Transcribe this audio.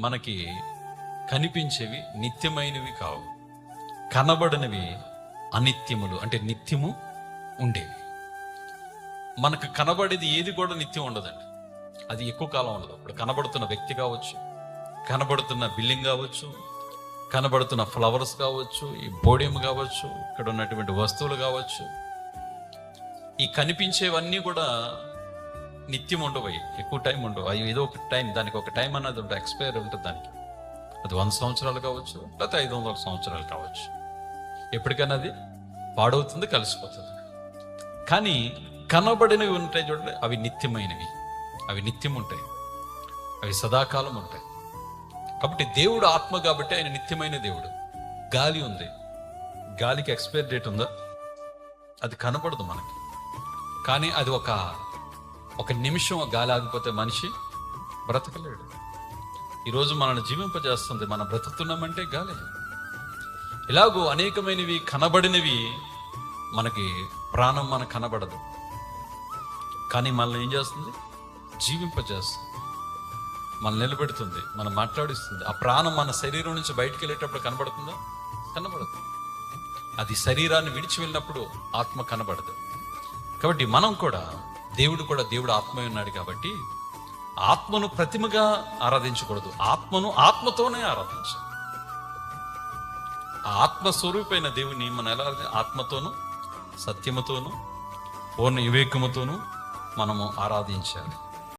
మనకి కనిపించేవి నిత్యమైనవి కావు, కనబడినవి అనిత్యములు, అంటే నిత్యము ఉండేవి. మనకు కనబడేది ఏది కూడా నిత్యం ఉండదండి, అది ఎక్కువ కాలం ఉండదు. ఇప్పుడు కనబడుతున్న వ్యక్తి కావచ్చు, కనబడుతున్న బిల్డింగ్ కావచ్చు, కనబడుతున్న ఫ్లవర్స్ కావచ్చు, ఈ పోడియం కావచ్చు, ఇక్కడ ఉన్నటువంటి వస్తువులు కావచ్చు, ఈ కనిపించేవన్నీ కూడా నిత్యం ఉండవు, ఎక్కువ టైం ఉండవు. అవి ఏదో ఒక టైం, దానికి ఒక టైం అన్నది ఉంటుంది, ఎక్స్పైర్ ఉంటుంది దానికి. అది 100 సంవత్సరాలు కావచ్చు, లేకపోతే 500 సంవత్సరాలు కావచ్చు. ఎప్పటికైనా అది పాడవుతుంది, కలిసిపోతుంది. కానీ కనబడినవి ఉంటాయి చూడండి, అవి నిత్యమైనవి, అవి నిత్యం ఉంటాయి, అవి సదాకాలం ఉంటాయి. కాబట్టి దేవుడు ఆత్మ కాబట్టి ఆయన నిత్యమైన దేవుడు. గాలి ఉంది, గాలికి ఎక్స్పైర్ డేట్ ఉందా? అది కనబడదు మనకి, కానీ అది ఒక నిమిషం గాలి ఆగిపోతే మనిషి బ్రతకలేడు. ఈరోజు మనల్ని జీవింపజేస్తుంది, మనం బ్రతుకుతున్నామంటే గాలి. ఇలాగూ అనేకమైనవి కనబడినవి మనకి, ప్రాణం మనకు కనబడదు, కానీ మనల్ని ఏం చేస్తుంది? జీవింపజేస్తుంది, మనల్ని నిలబెడుతుంది, మనం మాట్లాడిస్తుంది. ఆ ప్రాణం మన శరీరం నుంచి బయటికి వెళ్ళేటప్పుడు కనబడుతుందా? కనబడదు. అది శరీరాన్ని విడిచి వెళ్ళినప్పుడు ఆత్మ కనబడదు. కాబట్టి మనం కూడా, దేవుడు ఆత్మ ఉన్నాడు కాబట్టి ఆత్మను ప్రతిమగా ఆరాధించకూడదు, ఆత్మను ఆత్మతోనే ఆరాధించాలి. ఆ ఆత్మస్వరూపైన దేవుని మనం ఎలా ఆత్మతోనూ సత్యముతోనూ పూర్ణ వివేకముతోనూ మనము ఆరాధించాలి.